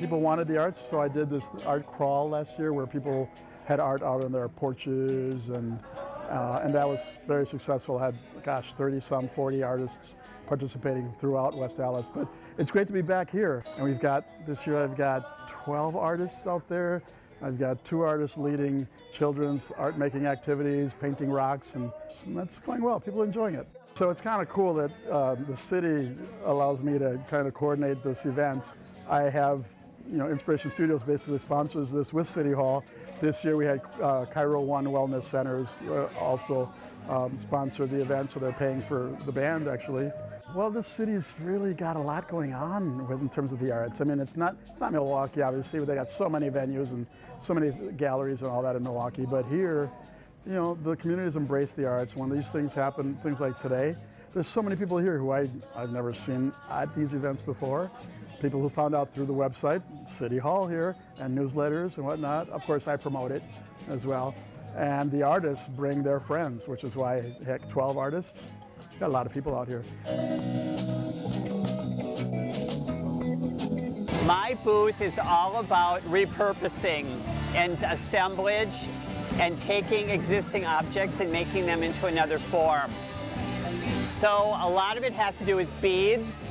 people wanted the arts, so I did this art crawl last year where people had art out on their porches, and that was very successful. I had, gosh, 30-some, 40 artists participating throughout West Allis. But it's great to be back here. And we've got, this year I've got 12 artists out there. I've got 2 artists leading children's art making activities, painting rocks, and that's going well. People are enjoying it. So it's kind of cool that the city allows me to kind of coordinate this event. I have, Inspiration Studios basically sponsors this with City Hall. This year we had Cairo One Wellness Centers also sponsor the event, so they're paying for the band actually. Well, this city's really got a lot going on in terms of the arts. I mean, it's not Milwaukee, obviously, but they got so many venues and so many galleries and all that in Milwaukee. But here, the community's embraced the arts. When these things happen, things like today, there's so many people here who I've never seen at these events before. People who found out through the website, City Hall here, and newsletters and whatnot. Of course, I promote it as well. And the artists bring their friends, which is why, heck, 12 artists. Got a lot of people out here. My booth is all about repurposing and assemblage and taking existing objects and making them into another form. So a lot of it has to do with beads,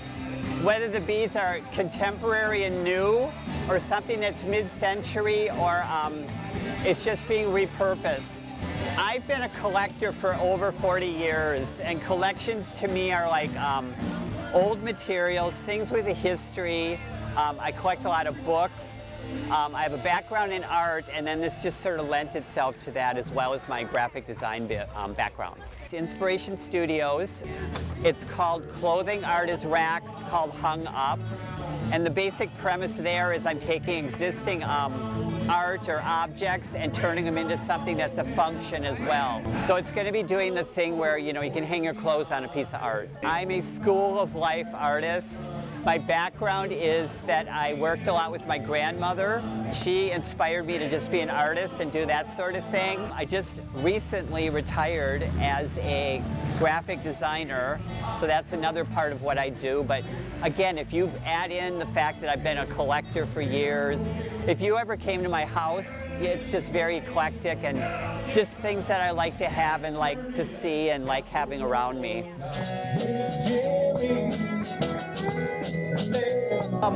whether the beads are contemporary and new or something that's mid-century or it's just being repurposed. I've been a collector for over 40 years, and collections to me are like old materials, things with a history. I collect a lot of books. I have a background in art, and then this just sort of lent itself to that, as well as my graphic design background. It's Inspiration Studios. It's called Clothing Art is Racks, called Hung Up. And the basic premise there is I'm taking existing art or objects and turning them into something that's a function as well. So it's going to be doing the thing where, you can hang your clothes on a piece of art. I'm a school of life artist. My background is that I worked a lot with my grandmother. She inspired me to just be an artist and do that sort of thing. I just recently retired as a graphic designer, so that's another part of what I do. But again, if you add in the fact that I've been a collector for years, if you ever came to my house, it's just very eclectic and just things that I like to have and like to see and like having around me.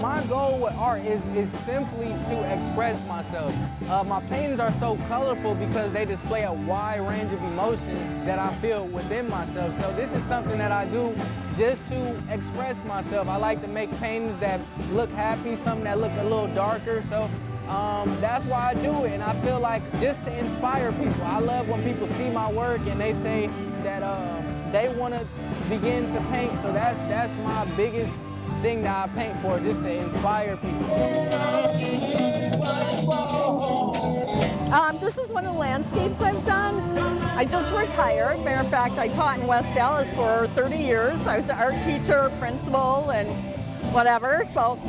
My goal with art is simply to express myself. My paintings are so colorful because they display a wide range of emotions that I feel within myself. So this is something that I do just to express myself. I like to make paintings that look happy, something that look a little darker. So that's why I do it, and I feel like just to inspire people. I love when people see my work and they say that they want to begin to paint. So that's my biggest thing that I paint for, just to inspire people. This is one of the landscapes I've done. I just retired. Matter of fact, I taught in West Allis for 30 years. I was an art teacher, principal, and whatever. So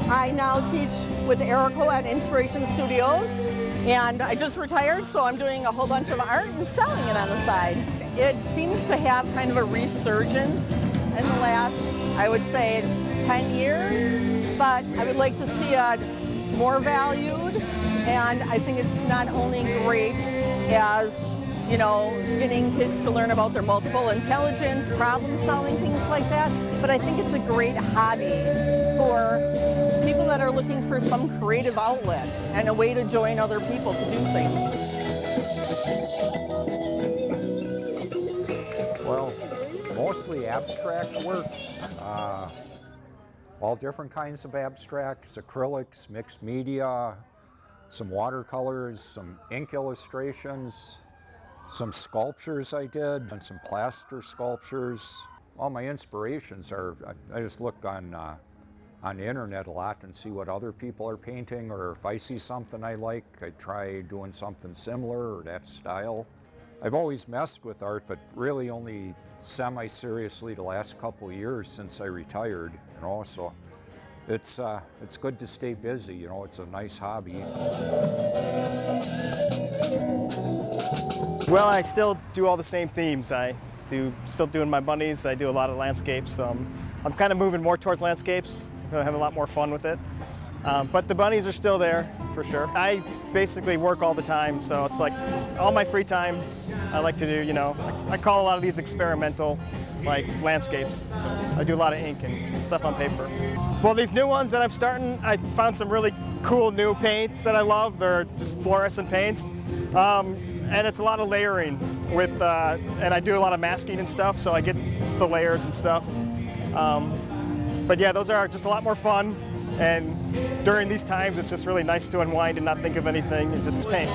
I now teach with Erico at Inspiration Studios. And I just retired, so I'm doing a whole bunch of art and selling it on the side. It seems to have kind of a resurgence in the last, I would say, 10 years, but I would like to see it more valued, and I think it's not only great as, getting kids to learn about their multiple intelligence, problem solving, things like that, but I think it's a great hobby for people that are looking for some creative outlet and a way to join other people to do things. Well, mostly abstract works. All different kinds of abstracts, acrylics, mixed media, some watercolors, some ink illustrations, some sculptures I did, and some plaster sculptures. All my inspirations are, I just look on the internet a lot and see what other people are painting, or if I see something I like, I try doing something similar or that style. I've always messed with art, but really only semi-seriously the last couple of years since I retired, so it's good to stay busy, it's a nice hobby. Well, I still do all the same themes. Still doing my bunnies, I do a lot of landscapes. I'm kind of moving more towards landscapes. I have a lot more fun with it. But the bunnies are still there, for sure. I basically work all the time, so it's like all my free time I like to do, you know, I call a lot of these experimental, like landscapes. So I do a lot of ink and stuff on paper. Well, these new ones that I'm starting, I found some really cool new paints that I love. They're just fluorescent paints. And it's a lot of layering with, and I do a lot of masking and stuff, so I get the layers and stuff. But yeah, those are just a lot more fun. And during these times, it's just really nice to unwind and not think of anything and just paint.